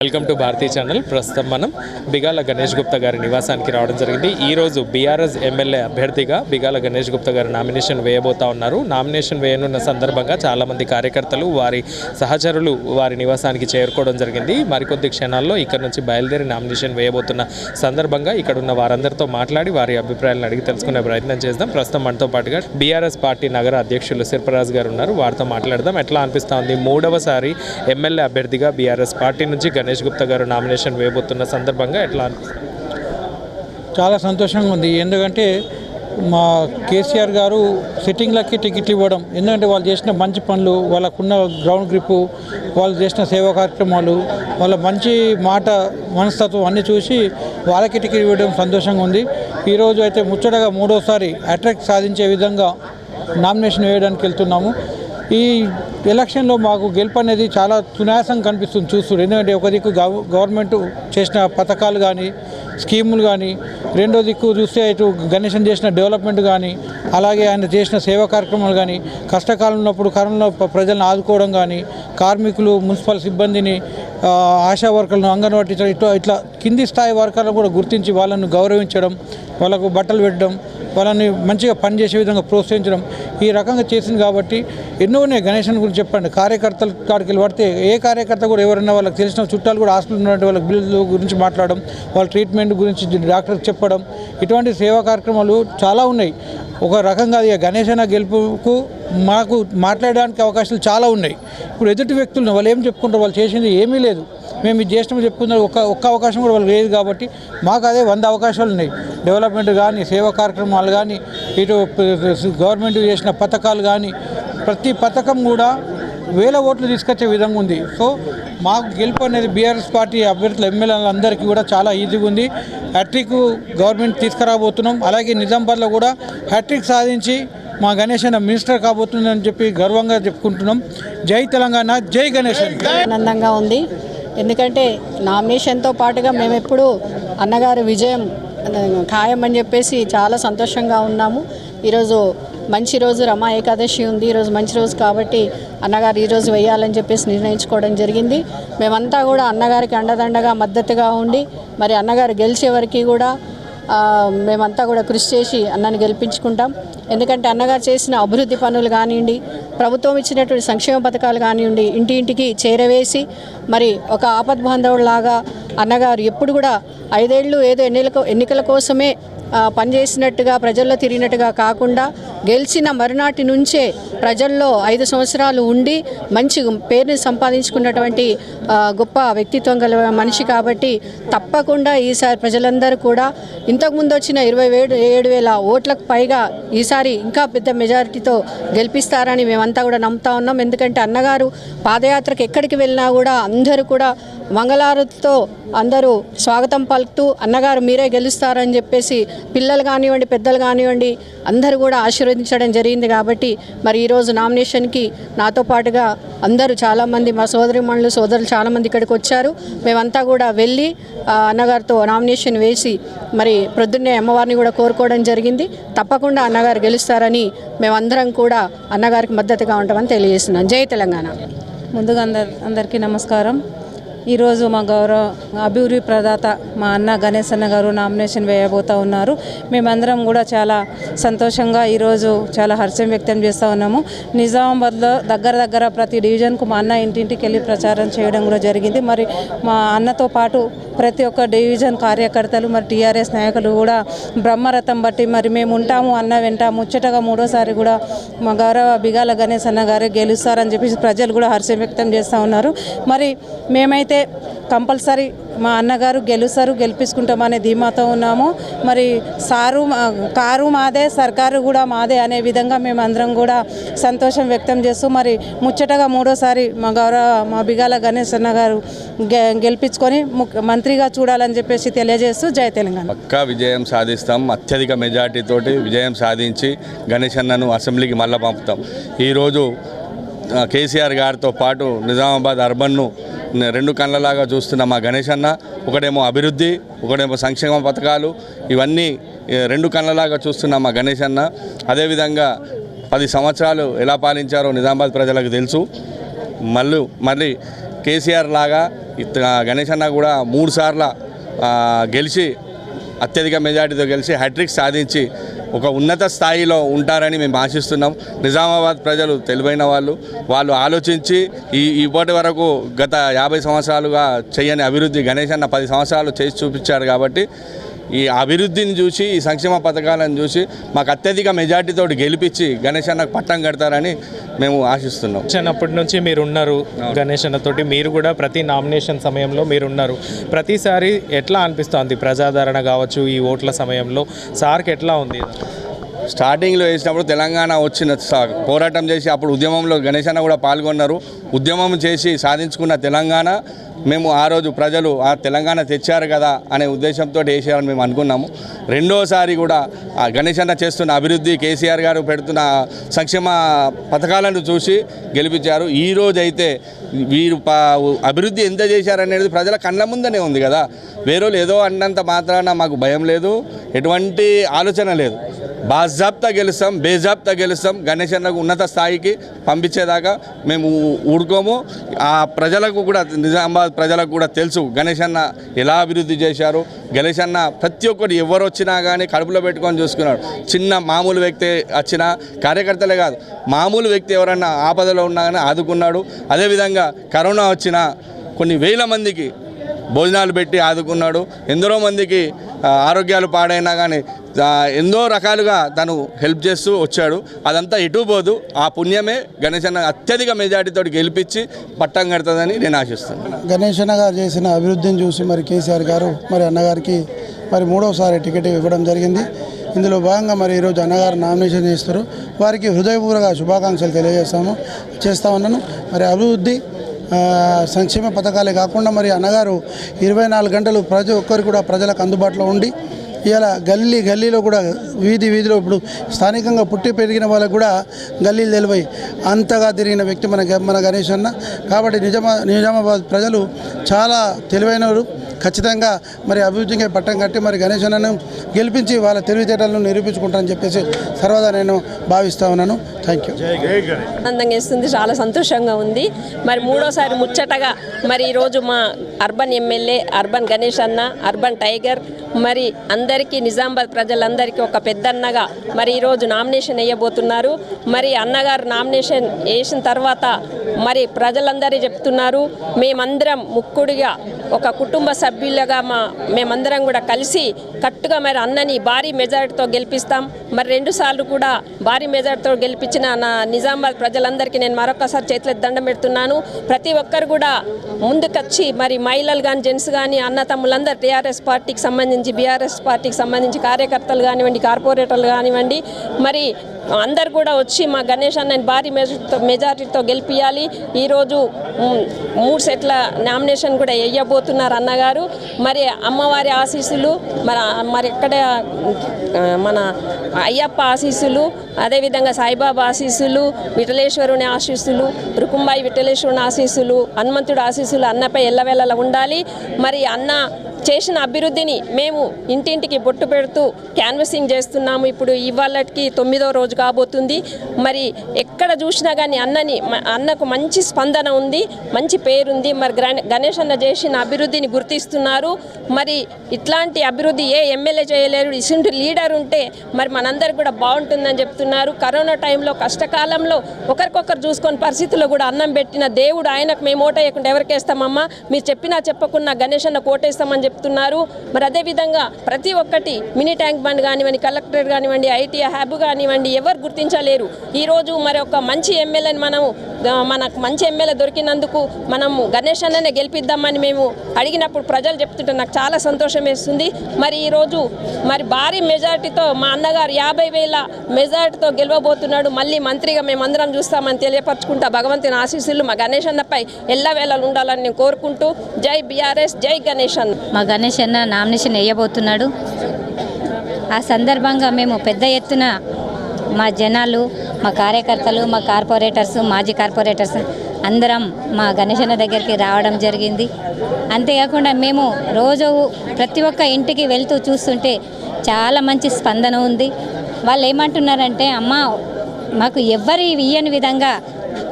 Welcome to Bharati channel. ప్రస్తుతం మనం బిగాల గణేష్ గుప్తా గారి నివాసానికి రావడం జరిగింది. ఈరోజు బీఆర్ఎస్ ఎమ్మెల్యే అభ్యర్థిగా బిగాల గణేష్ గుప్తా గారు నామినేషన్ వేయబోతా ఉన్నారు. నామినేషన్ వేయనున్న సందర్భంగా చాలామంది కార్యకర్తలు వారి సహచరులు వారి నివాసానికి చేరుకోవడం జరిగింది. మరికొద్ది క్షణాల్లో ఇక్కడ నుంచి బయలుదేరి నామినేషన్ వేయబోతున్న సందర్భంగా ఇక్కడ ఉన్న వారందరితో మాట్లాడి వారి అభిప్రాయాలను అడిగి తెలుసుకునే ప్రయత్నం చేద్దాం. ప్రస్తుతం మనతో పాటుగా బీఆర్ఎస్ పార్టీ నగర అధ్యక్షులు సిర్ఫరాజ్ గారు ఉన్నారు. వారితో మాట్లాడదాం. ఎట్లా అనిపిస్తూ ఉంది, మూడవసారి ఎమ్మెల్యే అభ్యర్థిగా బీఆర్ఎస్ పార్టీ నుంచి గణేష్ గుప్తా గారు నామినేషన్ వేయబోతున్న సందర్భంగా ఎట్లా అనిపిస్తుంది? చాలా సంతోషంగా ఉంది. ఎందుకంటే మా కేసీఆర్ గారు సిట్టింగ్లకి టికెట్లు ఇవ్వడం, ఎందుకంటే వాళ్ళు చేసిన మంచి పనులు, వాళ్ళకున్న గ్రౌండ్ గ్రిప్పు, వాళ్ళు చేసిన సేవా కార్యక్రమాలు, వాళ్ళ మంచి మాట మనస్తత్వం అన్నీ చూసి వాళ్ళకి టికెట్ ఇవ్వడం సంతోషంగా ఉంది. ఈరోజు అయితే ముచ్చటగా మూడోసారి అట్రాక్ట్ సాధించే విధంగా నామినేషన్ వేయడానికి వెళ్తున్నాము. ఈ ఎలక్షన్లో మాకు గెలుపు అనేది చాలా సునాయాసంగా కనిపిస్తుంది చూస్తుంది. ఎందుకంటే ఒక దిక్కు గవర్నమెంట్ చేసిన పథకాలు కానీ స్కీములు కానీ, రెండో దిక్కు చూస్తే ఇటు గణేశన్ చేసిన డెవలప్మెంట్ కానీ, అలాగే ఆయన చేసిన సేవా కార్యక్రమాలు కానీ, కష్టకాలం ఉన్నప్పుడు కరోనా ప్రజలను ఆదుకోవడం కానీ, కార్మికులు మున్సిపల్ సిబ్బందిని, ఆశా వర్కర్లను, అంగన్వాడీ ఇట్లా కింది స్థాయి వర్కర్లను కూడా గుర్తించి వాళ్ళను గౌరవించడం, వాళ్ళకు బట్టలు పెట్టడం, వాళ్ళని మంచిగా పనిచేసే విధంగా ప్రోత్సహించడం, ఈ రకంగా చేసింది. కాబట్టి ఎన్నో ఉన్నాయి. గణేశన్ గురించి చెప్పండి. కార్యకర్తల కాడికి వెళ్ళి పడితే ఏ కార్యకర్త కూడా ఎవరైనా వాళ్ళకి తెలిసిన చుట్టాలు కూడా హాస్పిటల్ ఉన్నటువంటి వాళ్ళకి బిల్లు గురించి మాట్లాడడం, వాళ్ళ ట్రీట్మెంట్ గురించి డాక్టర్కి చెప్పడం, ఇటువంటి సేవా కార్యక్రమాలు చాలా ఉన్నాయి. ఒక రకంగా గణేశన గెలుపుకు మాకు మాట్లాడడానికి అవకాశాలు చాలా ఉన్నాయి. ఇప్పుడు ఎదుటి వ్యక్తులు వాళ్ళు ఏం చెప్పుకుంటారు, వాళ్ళు చేసింది ఏమీ లేదు, మేము ఇది చేసినాము చెప్పుకున్నారు, ఒక్క అవకాశం కూడా వాళ్ళకి లేదు. కాబట్టి మాకు అదే 100 అవకాశాలు ఉన్నాయి. డెవలప్మెంట్ కానీ, సేవా కార్యక్రమాలు కానీ, ఇటు గవర్నమెంట్ చేసిన పథకాలు కానీ, ప్రతి పథకం కూడా 1000 ఓట్లు తీసుకొచ్చే విధంగా ఉంది. సో మాకు గెలుపు అనేది బీఆర్ఎస్ పార్టీ అభ్యర్థుల ఎమ్మెల్యేలందరికీ కూడా చాలా ఈజీగా ఉంది. హ్యాట్రిక్ గవర్నమెంట్ తీసుకురాబోతున్నాం. అలాగే నిజామాబాద్లో కూడా హ్యాట్రిక్ సాధించి మా గణేశన్ మినిస్టర్ కాబోతుందని చెప్పి గర్వంగా చెప్పుకుంటున్నాం. జై తెలంగాణ, జై గణేశన్. ఆనందంగా ఉంది. ఎందుకంటే నామినేషన్తో పాటుగా మేము ఎప్పుడు అన్నగారి విజయం ఖాయం అని చెప్పేసి చాలా సంతోషంగా ఉన్నాము. ఈరోజు మంచి రోజు, రమా ఏకాదశి ఉంది. ఈరోజు మంచి రోజు కాబట్టి అన్నగారు ఈరోజు వేయాలని చెప్పేసి నిర్ణయించుకోవడం జరిగింది. మేమంతా కూడా అన్నగారికి అండదండగా మద్దతుగా ఉండి, మరి అన్నగారు గెలిచే వరకు కూడా మేమంతా కూడా కృషి చేసి అన్నని గెలిపించుకుంటాం. ఎందుకంటే అన్నగారు చేసిన అభివృద్ధి పనులు కానివ్వండి, ప్రభుత్వం ఇచ్చినటువంటి సంక్షేమ పథకాలు కానివ్వండి, ఇంటింటికి చేరవేసి మరి ఒక ఆపద్బాంధవులాగా అన్నగారు ఎప్పుడు కూడా 5 ఏళ్ళు ఏదో ఎన్నికల కోసమే పనిచేసినట్టుగా ప్రజల్లో తిరిగినట్టుగా కాకుండా గెలిచిన మరునాటి నుంచే ప్రజల్లో 5 సంవత్సరాలు ఉండి మంచి పేరుని సంపాదించుకున్నటువంటి గొప్ప వ్యక్తిత్వం గల మనిషి. కాబట్టి తప్పకుండా ఈసారి ప్రజలందరూ కూడా ఇంతకుముందు వచ్చిన 27,000 ఓట్లకు పైగా ఈసారి ఇంకా పెద్ద మెజారిటీతో గెలిపిస్తారని మేమంతా కూడా నమ్ముతా ఉన్నాం. ఎందుకంటే అన్నగారు పాదయాత్రకు ఎక్కడికి వెళ్ళినా కూడా అందరూ కూడా మంగళారతితో అందరూ స్వాగతం పలుకుతూ అన్నగారు మీరే గెలుస్తారని చెప్పేసి పిల్లలు కానివ్వండి, పెద్దలు కానివ్వండి అందరూ కూడా ఆశీర్వదించడం జరిగింది. కాబట్టి మరి ఈరోజు నామినేషన్కి నాతో పాటుగా అందరూ చాలామంది మా సోదరిమణులు సోదరులు చాలామంది ఇక్కడికి వచ్చారు. మేమంతా కూడా వెళ్ళి అన్నగారితో నామినేషన్ వేసి మరి ప్రొద్దున్నే అమ్మవారిని కూడా కోరుకోవడం జరిగింది. తప్పకుండా అన్నగారు గెలుస్తారని మేమందరం కూడా అన్నగారికి మద్దతుగా ఉంటామని తెలియజేస్తున్నాం. జై తెలంగాణ. ముందుగా అందరికీ నమస్కారం. ఈరోజు మా గౌరవ అభివృద్ధి ప్రదాత మా అన్న గణేష్ అన్న గారు నామినేషన్ వేయబోతూ ఉన్నారు. మేమందరం కూడా చాలా సంతోషంగా ఈరోజు చాలా హర్షం వ్యక్తం చేస్తూ ఉన్నాము. నిజామాబాద్లో దగ్గర ప్రతి డివిజన్కు మా అన్న ఇంటింటికి వెళ్ళి ప్రచారం చేయడం కూడా జరిగింది. మరి మా అన్నతో పాటు ప్రతి ఒక్క డివిజన్ కార్యకర్తలు మరి టీఆర్ఎస్ నాయకులు కూడా బ్రహ్మరథం బట్టి మరి మేము ఉంటాము అన్న వెంట ముచ్చటగా మూడోసారి కూడా మా గౌరవ బిగాల గణేష్ అన్న గారు గెలుస్తారని చెప్పేసి ప్రజలు కూడా హర్షం వ్యక్తం చేస్తూ ఉన్నారు. మరి మేమైతే కంపల్సరీ మా అన్నగారు గెలిపించుకుంటామనే ధీమాతో ఉన్నాము. మరి కారు మాదే, సర్కారు కూడా మాదే అనే విధంగా మేమందరం కూడా సంతోషం వ్యక్తం చేస్తూ మరి ముచ్చటగా మూడోసారి మా బిగాల గణేష్ అన్న గారు గెలిపించుకొని మంత్రిగా చూడాలని చెప్పేసి తెలియజేస్తూ జై తెలంగాణ. పక్కా విజయం సాధిస్తాం. అత్యధిక మెజార్టీతోటి విజయం సాధించి గణేష్ అన్నను అసెంబ్లీకి మళ్ళీ పంపుతాం. ఈరోజు కేసీఆర్ గారితో పాటు నిజామాబాద్ అర్బన్ను 2 కళ్ళలాగా చూస్తున్న మా గణేష్ అన్న, ఒకటేమో అభివృద్ధి, ఒకటేమో సంక్షేమ పథకాలు, ఇవన్నీ 2 కళ్ళలాగా చూస్తున్న మా గణేష్ అన్న. అదేవిధంగా 10 సంవత్సరాలు ఎలా పాలించారో నిజామాబాద్ ప్రజలకు తెలుసు. మళ్ళీ కేసీఆర్ లాగా గణేష్ అన్న కూడా 3 సార్లు గెలిచి అత్యధిక మెజార్టీతో గెలిచి హ్యాట్రిక్ సాధించి ఒక ఉన్నత స్థాయిలో ఉంటారని మేము ఆశిస్తున్నాం. నిజామాబాద్ ప్రజలు తెలివైన వాళ్ళు ఆలోచించి ఇప్పటి వరకు గత 50 సంవత్సరాలుగా చేయని అభివృద్ధి గణేష్ అన్న 10 సంవత్సరాలు చేసి చూపించారు. కాబట్టి ఈ అభివృద్ధిని చూసి ఈ సంక్షేమ పథకాలను చూసి మాకు అత్యధిక మెజార్టీతో గెలిపించి గణేష్ అన్నకు పట్టం కడతారని మేము ఆశిస్తున్నాం. చిన్నప్పటి నుంచి మీరు ఉన్నారు గణేష్ అన్నతోటి, మీరు కూడా ప్రతి నామినేషన్ సమయంలో మీరు ఉన్నారు. ప్రతిసారి ఎట్లా అనిపిస్తుంది ప్రజాదరణ కావచ్చు ఈ ఓట్ల సమయంలో సార్కి ఎట్లా ఉంది? స్టార్టింగ్లో వేసినప్పుడు తెలంగాణ వచ్చిన పోరాటం చేసి అప్పుడు ఉద్యమంలో గణేష్ అన్న కూడా పాల్గొన్నారు. ఉద్యమం చేసి సాధించుకున్న తెలంగాణ మేము ఆ రోజు ప్రజలు ఆ తెలంగాణ తెచ్చారు కదా అనే ఉద్దేశంతో వేసారని మేము అనుకున్నాము. రెండోసారి కూడా ఆ గణేష్ అన్న చేస్తున్న అభివృద్ధి, కేసీఆర్ గారు పెడుతున్న సంక్షేమ పథకాలను చూసి గెలిపించారు. ఈరోజు అయితే వీరు అభివృద్ధి ఎంత చేశారనేది ప్రజల కళ్ళ ముందనే ఉంది కదా. వేరేలు ఏదో అన్నంత మాత్రాన మాకు భయం లేదు, ఎటువంటి ఆలోచన లేదు. బాజాబ్తా గెలుస్తాం, బేజాబ్తా గెలుస్తాం. గణేష్ అన్నకు ఉన్నత స్థాయికి పంపించేదాకా మేము ఊరుకోము. ఆ ప్రజలకు కూడా, నిజామాబాద్ ప్రజలకు కూడా తెలుసు గణేష్ అన్న ఎలా అభివృద్ధి చేశారు. గణేష్ అన్న ప్రతి ఒక్కటి ఎవరు వచ్చినా కానీ కడుపులో పెట్టుకొని చూసుకున్నాడు. చిన్న మామూలు వ్యక్తి వచ్చినా, కార్యకర్తలే కాదు మామూలు వ్యక్తి ఎవరన్నా ఆపదలో ఉన్నా కానీ ఆదుకున్నాడు. అదేవిధంగా కరోనా వచ్చినా కొన్ని వేల మందికి భోజనాలు పెట్టి ఆదుకున్నాడు. ఎందరో మందికి ఆరోగ్యాలు పాడైనా కానీ ఎన్నో రకాలుగా తను హెల్ప్ చేస్తూ వచ్చాడు. అదంతా ఎటు పోదు. ఆ పుణ్యమే గణేష్ అన్న అత్యధిక మెజార్టీతో గెలిపించి పట్టం కడుతుందని నేను ఆశిస్తున్నాను. గణేష్ అన్న గారు చేసిన అభివృద్ధిని చూసి మరి కేసీఆర్ గారు మరి అన్నగారికి మరి 3వసారి టికెట్ ఇవ్వడం జరిగింది. ఇందులో భాగంగా మరి ఈరోజు అన్నగారు నామినేషన్ చేస్తారు. వారికి హృదయపూర్వక శుభాకాంక్షలు చేస్తా ఉన్నాను. మరి అభివృద్ధి సంక్షేమ పథకాలే కాకుండా మరి అన్నగారు 24 గంటలు ప్రతి ఒక్కరు కూడా ప్రజలకు అందుబాటులో ఉండి ఇలా గల్లీలో కూడా వీధిలో ఇప్పుడు స్థానికంగా పుట్టి పెరిగిన వాళ్ళకు కూడా గల్లీలు తెలివై అంతగా తిరిగిన వ్యక్తి మన గణేష్ అన్న. కాబట్టి నిజామాబాద్ ప్రజలు చాలా తెలివైనవారు. ఖచ్చితంగా మరి అభివృద్ధికి పట్టం కట్టి మరి గణేష్ అన్నను గెలిపించి వాళ్ళ తెలివితేటలను నిరూపించుకుంటారని చెప్పేసి సర్వదా నేను భావిస్తూ ఉన్నాను. Thank you. ఆనందంగా ఇస్తుంది, చాలా సంతోషంగా ఉంది. మరి 3వసారి ముచ్చటగా మరి ఈరోజు మా అర్బన్ ఎమ్మెల్యే అర్బన్ గణేష్ అన్న, అర్బన్ టైగర్ మరి అందరికీ నిజామాబాద్ ప్రజలందరికీ ఒక పెద్దన్నగా మరి ఈరోజు నామినేషన్ వేయబోతున్నారు. మరి అన్నగారు నామినేషన్ వేసిన తర్వాత మరి ప్రజలందరూ చెప్తున్నారు, మేమందరం ముక్కుడిగా ఒక కుటుంబ సభ్యులుగా మేమందరం కూడా కలిసి కట్టుగా మరి అన్నని భారీ మెజారిటీతో గెలిపిస్తాం. మరి 2 సార్లు కూడా భారీ మెజారిటీతో గెలిపించిన నా నిజామాబాద్ ప్రజలందరికీ నేను మరొకసారి చేతులకు దండం పెడుతున్నాను. ప్రతి ఒక్కరు కూడా ముందుకొచ్చి మరి మహిళలు కానీ జెంట్స్ కానీ అన్న తమ్ములందరూ టీఆర్ఎస్ పార్టీకి సంబంధించి, బీఆర్ఎస్ పార్టీకి సంబంధించి కార్యకర్తలు కానివ్వండి, కార్పొరేటర్లు కానివ్వండి, మరి అందరు కూడా వచ్చి మా గణేష్ అన్నని భారీ మెజారిటీతో గెలిపించాలి. ఈరోజు 3 సెట్ల నామినేషన్ కూడా వేయబోతున్నారు అన్నగారు. మరి అమ్మవారి ఆశీస్సులు, మరి ఇక్కడ మన అయ్యప్ప ఆశీస్సులు, అదేవిధంగా సాయిబాబా ఆశీస్సులు, విఠలేశ్వరుని ఆశీస్సులు, రుకుంబాయి విఠలేశ్వరుని ఆశీస్సులు, హనుమంతుడి ఆశీస్సులు అన్నపై ఎల్లవేళలా ఉండాలి. మరి అన్న చేసిన అభివృద్ధిని మేము ఇంటింటికి బొట్టు పెడుతూ క్యాన్వసింగ్ చేస్తున్నాము. ఇప్పుడు ఇవాళకి 9వ రోజు కాబోతుంది. మరి ఎక్కడ చూసినా కానీ అన్నకు మంచి స్పందన ఉంది, మంచి పేరుంది. మరి గణేష్ అన్న చేసిన అభివృద్ధిని గుర్తిస్తున్నారు. మరి ఇట్లాంటి అభివృద్ధి ఏ ఎమ్మెల్యే చేయలేరు. ఇసుంటి లీడర్ ఉంటే మరి మనందరికి కూడా బాగుంటుందని చెప్తున్నారు. కరోనా టైంలో కష్టకాలంలో ఒకరికొకరు చూసుకొని పరిస్థితుల్లో కూడా అన్నం పెట్టిన దేవుడు ఆయనకు మేము ఓటేయకుండా ఎవరికేస్తామమ్మా, మీరు చెప్పినా చెప్పకున్నా గణేష్ అన్న ఓటేస్తామని చెప్తున్నారు. మరి అదేవిధంగా ప్రతి ఒక్కటి మినీ ట్యాంక్ బండ్ కానివ్వండి, కలెక్టరేట్ కానివ్వండి, ఐటీ హ్యాబ్ కానివ్వండి ఎవరు గుర్తించలేరు. ఈరోజు మరి ఒక మంచి ఎమ్మెల్యేని మనకు మంచి ఎమ్మెల్యే దొరికినందుకు మనం గణేష్ అన్ననే గెలిపిద్దామని మేము అడిగినప్పుడు ప్రజలు చెప్తుంటే నాకు చాలా సంతోషం వేస్తుంది. మరి ఈరోజు మరి భారీ మెజారిటీతో మా అన్నగారు 50,000 మెజారిటీతో గెలవబోతున్నాడు. మళ్ళీ మంత్రిగా మేమందరం చూస్తామని తెలియపరచుకుంటా భగవంతుని ఆశీస్సులు మా గణేష్ అన్నపై ఎల్లవేళలు ఉండాలని నేను కోరుకుంటూ జై బీఆర్ఎస్, జై గణేష్ అన్న. మా గణేష్ అన్న నామినేషన్ వేయబోతున్నాడు. ఆ సందర్భంగా మేము పెద్ద ఎత్తున మా జనాలు, మా కార్యకర్తలు, మా కార్పొరేటర్స్, మాజీ కార్పొరేటర్స్ అందరం మా గణేష్ అన్న దగ్గరికి రావడం జరిగింది. అంతేకాకుండా మేము రోజు ప్రతి ఒక్క ఇంటికి వెళ్తూ చూస్తుంటే చాలా మంచి స్పందన ఉంది. వాళ్ళు ఏమంటున్నారంటే, అమ్మ మాకు ఎవ్వరు ఇయ్యని విధంగా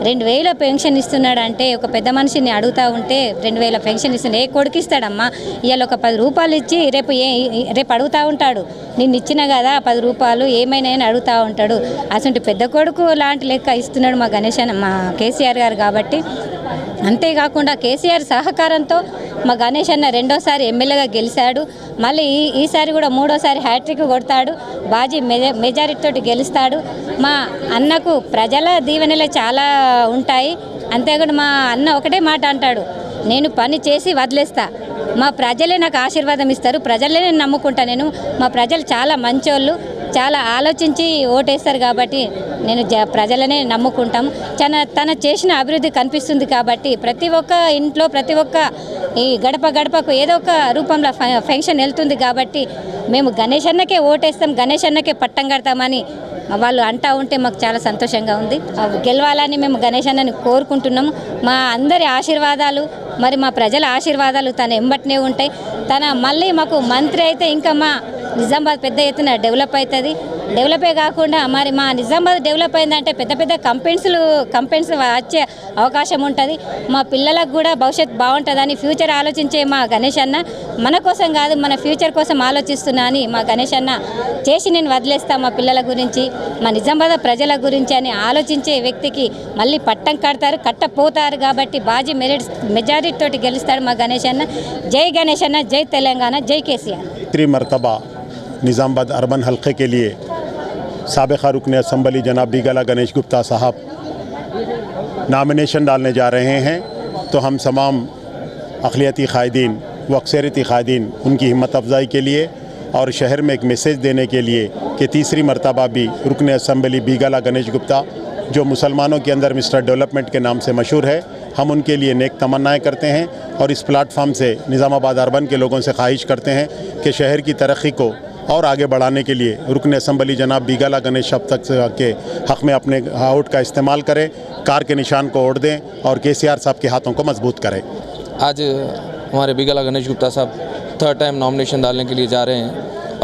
2000 పెన్షన్ ఇస్తున్నాడు అంటే ఒక పెద్ద మనిషిని అడుగుతూ ఉంటే 2000 పెన్షన్ ఇస్తున్నాడు. ఏ కొడుకు ఇస్తాడమ్మా? ఇవాళ ఒక 10 రూపాయలు ఇచ్చి రేపు అడుగుతూ ఉంటాడు, నిన్ను ఇచ్చిన కదా 10 రూపాయలు ఏమైనా అని అడుగుతూ ఉంటాడు. అసలు పెద్ద కొడుకు లాంటి లెక్క ఇస్తున్నాడు మా గణేష్ అన్న, మా కేసీఆర్ గారు. కాబట్టి అంతేకాకుండా కేసీఆర్ సహకారంతో మా గణేష్ అన్న రెండోసారి ఎమ్మెల్యేగా గెలిచాడు. మళ్ళీ ఈసారి కూడా మూడోసారి హ్యాట్రిక్ కొడతాడు, బాజీ మెజారిటీతోటి గెలుస్తాడు. మా అన్నకు ప్రజల దీవెనలే చాలా ఉంటాయి. అంతేకాకుండా మా అన్న ఒకటే మాట అంటాడు, నేను పని చేసి వదిలేస్తా, మా ప్రజలే నాకు ఆశీర్వాదం ఇస్తారు, ప్రజలే నేను నమ్ముకుంటా. మా ప్రజలు చాలా మంచోళ్ళు, చాలా ఆలోచించి ఓటేస్తారు. కాబట్టి నేను ప్రజలనే నమ్ముకుంటాము. తన చేసిన అభివృద్ధి కనిపిస్తుంది. కాబట్టి ప్రతి ఒక్క ఇంట్లో ప్రతి ఒక్క ఈ గడప గడపకు ఏదో ఒక రూపంలో ఫంక్షన్ వెళ్తుంది. కాబట్టి మేము గణేష్ అన్నకే ఓటేస్తాం, గణేష్ అన్నకే పట్టం కడతామని వాళ్ళు అంటూ ఉంటే మాకు చాలా సంతోషంగా ఉంది. గెలవాలని మేము గణేష్ అన్నని కోరుకుంటున్నాము. మా అందరి ఆశీర్వాదాలు, మరి మా ప్రజల ఆశీర్వాదాలు తన ఎంబటినే ఉంటాయి. మళ్ళీ మాకు మంత్రి అయితే ఇంకా మా నిజామాబాద్ పెద్ద ఎత్తున డెవలప్ అవుతుంది. డెవలపే కాకుండా మరి మా నిజామాబాద్ డెవలప్ అయిందంటే పెద్ద పెద్ద కంపెనీస్ వచ్చే అవకాశం ఉంటుంది. మా పిల్లలకు కూడా భవిష్యత్తు బాగుంటుందని ఫ్యూచర్ ఆలోచించే మా గణేష్ అన్న మన కోసం కాదు, మన ఫ్యూచర్ కోసం ఆలోచిస్తున్నా అని మా గణేష్ అన్న చేసి నేను వదిలేస్తా మా పిల్లల గురించి, మా నిజామాబాద్ ప్రజల గురించి అని ఆలోచించే వ్యక్తికి మళ్ళీ పట్టం కట్టపోతారు. కాబట్టి బాజీ మెజారిటీ తోటి గెలుస్తాడు మా గణేష్ అన్న. జై గణేష్ అన్న, జై తెలంగాణ, జై కేసీఆర్. तीसरी मरतबा निज़ामाबाद अर्बन हल्के के लिए साबिक़ा रुकन असम्बली जनाब बीगाला गणेश गुप्ता साहब नामिनेशन डालने जा रहे हैं। तो हम तमाम अक़लियती क़ायदीन व अक्सरियती क़ायदीन उनकी हिम्मत अफजाई के लिए और शहर में एक मैसेज देने के लिए कि तीसरी मरतबा भी रुकन असम्बली बीगाला गणेश गुप्ता जो मुसलमानों के अंदर मिस्टर डेवलपमेंट के नाम से मशहूर है, हम उनके लिए नेक तमन्नाएं करते हैं और इस प्लेटफार्म से निज़ामाबाद अर्बन के लोगों से ख्वाहिश करते हैं कि शहर की तरक्की को और आगे बढ़ाने के लिए रुकन असम्बली जनाब बीगाला गणेश अब तक के हक़ में अपने वोट का इस्तेमाल करें, कार के निशान को वोट दें और केसीआर साहब के हाथों को मजबूत करें। आज हमारे बीगाला गणेश गुप्ता साहब 3rd टाइम नॉमिनेशन डालने के लिए जा रहे हैं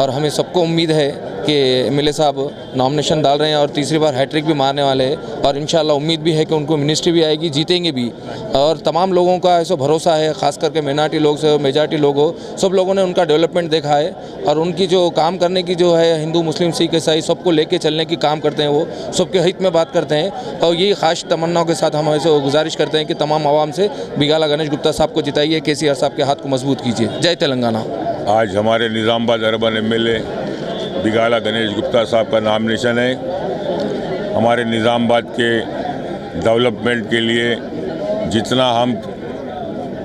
और हमें सबको उम्मीद है कि एमएलए साहब नॉमिनेशन डाल रहे हैं और तीसरी बार हैट्रिक भी मारने वाले हैं और इंशाल्लाह उम्मीद भी है कि उनको मिनिस्ट्री भी आएगी, जीतेंगे भी। और तमाम लोगों का ऐसा भरोसा है, ख़ास करके माइनॉरिटी लोग से मेजॉरिटी लोग हो, सब लोगों ने उनका डेवलपमेंट देखा है और उनकी जो काम करने की जो है हिंदू मुस्लिम सिख ईसाई सबको लेके चलने की काम करते हैं, वो सबके हित में बात करते हैं। और यही ख़ास तमन्नाओं के साथ हम ऐसे गुजारिश करते हैं कि तमाम आवाम से बीगाला गणेश गुप्ता साहब को जिताइए, केसीआर साहब के हाथ को मजबूत कीजिए। जय तेलंगाना। आज हमारे निज़ामाबाद अर्बन एमएलए बीगाला गणेश गुप्ता साहब का नामिनेशन है। हमारे निज़ामाबाद के डेवलपमेंट के लिए जितना हम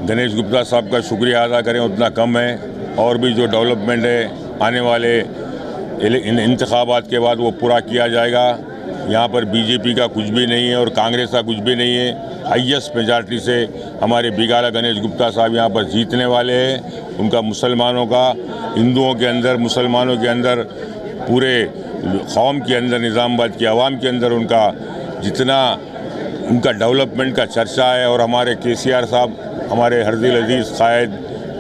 गणेश गुप्ता साहब का शुक्रिया अदा करें उतना कम है। और भी जो डेवलपमेंट है आने वाले इन इंतखाबात के बाद वो पूरा किया जाएगा। यहाँ पर बीजेपी का कुछ भी नहीं है और कांग्रेस का कुछ भी नहीं है। हाईएस्ट मेजॉरिटी से हमारे बीगाला गणेश गुप्ता साहब यहाँ पर जीतने वाले हैं। उनका मुसलमानों का, हिंदुओं के अंदर, मुसलमानों के अंदर, पूरे कौम के अंदर, निज़ामाबाद की आवाम के अंदर उनका जितना उनका डेवलपमेंट का चर्चा है। और हमारे केसीआर साहब, हमारे हरदिल अजीज़ कायद,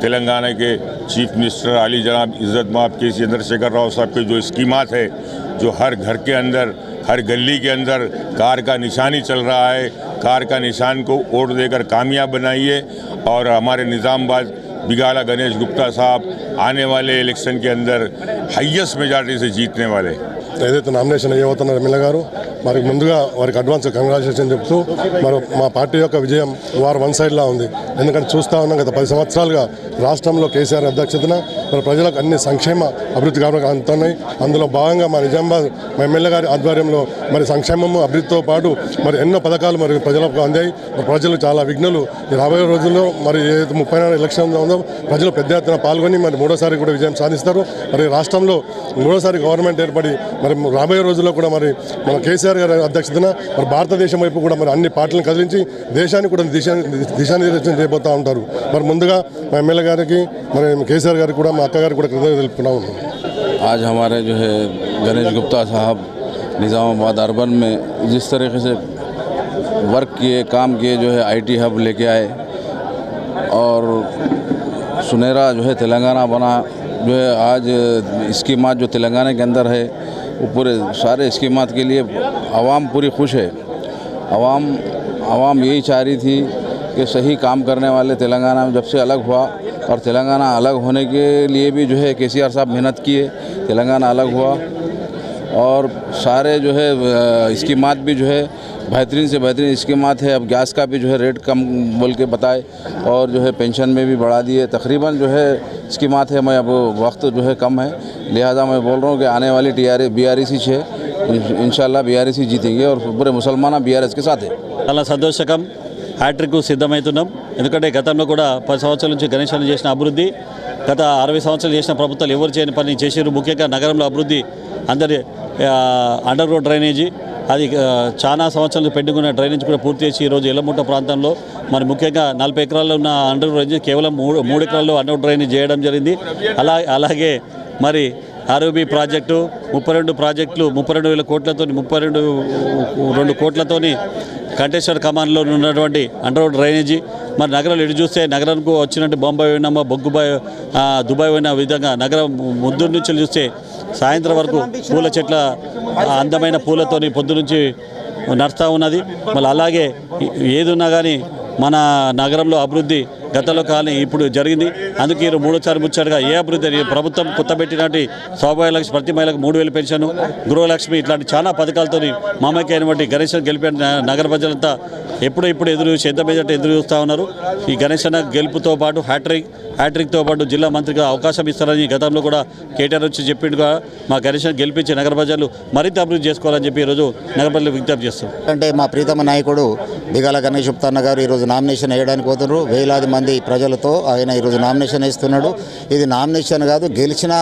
तेलंगाना के चीफ मिनिस्टर आली जनाब इज़्ज़त माब केसी चंद्रशेखर राव साहब के जो स्कीमात है, जो हर घर के अंदर, हर गली के अंदर कार का निशानी चल रहा है, कार का निशान को वोट देकर कामयाब बनाइए। और हमारे निज़ामाबाद बीगाला गणेश गुप्ता साहब आने वाले इलेक्शन के अंदर हाईएस्ट मेजॉरिटी से जीतने वाले। ఏదైతే నామినేషన్ అయ్యబోతున్నారు ఎమ్మెల్యే గారు, మరి ముందుగా వారికి అడ్వాన్స్ కంగ్రాచులేషన్ చెప్తూ మరి మా పార్టీ యొక్క విజయం వారు వన్ సైడ్లా ఉంది. ఎందుకంటే చూస్తూ ఉన్నాం గత 10 సంవత్సరాలుగా రాష్ట్రంలో కేసీఆర్ అధ్యక్షతన మరి ప్రజలకు అన్ని సంక్షేమ అభివృద్ధి కార్యక్రమాలు అందుతున్నాయి. అందులో భాగంగా మా నిజామాబాద్ మా ఎమ్మెల్యే గారి ఆధ్వర్యంలో మరి సంక్షేమము అభివృద్ధితో పాటు మరి ఎన్నో పథకాలు మరి ప్రజలకు అందాయి. ప్రజలు చాలా విఘ్నులు. ఈ రాబోయే రోజుల్లో మరి 34 ఎలక్షన్ ఉందో ప్రజలు పెద్ద ఎత్తున పాల్గొని మరి మూడోసారి కూడా విజయం సాధిస్తారు. మరి రాష్ట్రంలో మూడోసారి గవర్నమెంట్ ఏర్పడి మరి రాబోయే రోజుల్లో కూడా మరి మన కేసీఆర్ గారి అధ్యక్షతన మరి భారతదేశం వైపు కూడా మరి అన్ని పార్టీలను కదిలించి దేశాన్ని కూడా దిశానిర్దేశం చేయబోతూ ఉంటారు. మరి ముందుగా మా ఎమ్మెల్యే గారికి మరి కేసీఆర్ గారికి కూడా మా అక్క గారికి కూడా కృతజ్ఞతలు తెలుపుకున్నా ఉన్నాం. आज हमारे जो है गणेश गुप्ता साहब निज़ामाबाद अर्बन में जिस तरीके से वर्क किए, काम किए, जो है आईटी हब लेके आए और सुनहरा जो है तेलंगाना बना। जो है आज स्कीमात जो तेलंगाना के अंदर है वो पूरे सारे स्कीमात के लिए आवाम पूरी खुश है। आवाम यही चाह रही थी कि सही काम करने वाले तेलंगाना में जब से अलग हुआ, और तेलंगाना अलग होने के लिए भी जो है केसीआर साहब मेहनत किए, तेलंगाना अलग हुआ और सारे जो है स्कीमात भी जो है बेहतरीन से बेहतरीन स्कीमात है। अब गैस का भी जो है रेट कम बोल के बताए और जो है पेंशन में भी बढ़ा दिए, तकरीबन जो है स्कीमात है। मैं अब वक्त जो है कम है, लिहाजा मैं बोल रहा हूँ कि आने वाली BREC है, इंशाल्लाह BREC जीतेंगे और पूरे मुसलमान BRS के साथ है। చాలా సంతోషకం, హ్యాట్రిక్ సిద్ధమవుతున్నాం. ఎందుకంటే గతంలో కూడా 10 సంవత్సరాల నుంచి గణేష్ అన్న చేసిన అభివృద్ధి, గత 60 సంవత్సరాలు చేసిన ప్రభుత్వాలు ఎవరు చేయని పని చేసారు. ముఖ్యంగా నగరంలో అభివృద్ధి, అందరి అండర్ రోడ్ డ్రైనేజీ, అది చాలా సంవత్సరాలు పెండింగ్ ఉన్న డ్రైనేజ్ కూడా పూర్తి చేసి ఈరోజు ఎల్లముట్ట ప్రాంతంలో మరి ముఖ్యంగా 40 ఎకరాల్లో ఉన్న అండర్ డ్రైనేజ్ కేవలం 3 ఎకరాల్లో అండర్ డ్రైనేజ్ చేయడం జరిగింది. అలాగే మరి ఆర్ఓబి ప్రాజెక్టు 32 ప్రాజెక్టులు 32,000 కోట్లతో 32 కోట్లతోని కంటేశ్వర్ కమాన్లో ఉన్నటువంటి అండర్ రోడ్ డ్రైనేజీ. మరి నగరంలో ఎటు చూస్తే నగరానికి వచ్చినట్టు బొంబాయి పోయినామా, బొగ్గుబాయ్, దుబాయ్ పోయిన విధంగా నగరం ముద్దు నుంచి చూస్తే సాయంత్రం వరకు పూల చెట్ల అందమైన పూలతోని పొద్దు నుంచి నడుస్తూ ఉన్నది. మళ్ళీ అలాగే ఏదున్నా కానీ మన నగరంలో అభివృద్ధి గతంలో కానీ ఇప్పుడు జరిగింది. అందుకే మూడోసారి ముచ్చటగా ఏ అభివృద్ధి ప్రభుత్వం కొత్త పెట్టినట్టు స్వభావ లక్ష్మి, ప్రతి మహిళకు 3,000 పెన్షన్, గృహలక్ష్మి, ఇట్లాంటి చాలా పథకాలతో మామయ్య అయినటువంటి గణేష్ గెలిపిన నగర ప్రజలంతా ఎప్పుడు ఎదురు చూసి ఎంత మెజార్టీ ఎదురు చూస్తూ ఉన్నారు. ఈ గణేష్ అన్న గెలుపుతో పాటు హ్యాట్రిక్తో పాటు జిల్లా మంత్రిగా అవకాశం ఇస్తారని గతంలో కూడా కేటీఆర్ వచ్చి చెప్పిండుగా మా గణేష్ గెలిపించి నగర ప్రజలు మరింత అభివృద్ధి చేసుకోవాలని చెప్పి ఈరోజు నగర ప్రజలు విజ్ఞప్తి చేస్తాం. అంటే మా ప్రీతమ నాయకుడు బిగాల గణేష్ గుప్తా అన్న గారు ఈరోజు నామినేషన్ వేయడానికి పోతున్నారు. వేలాది మంది ప్రజలతో ఆయన ఈరోజు నామినేషన్ వేస్తున్నాడు. ఇది నామినేషన్ కాదు, గెలిచిన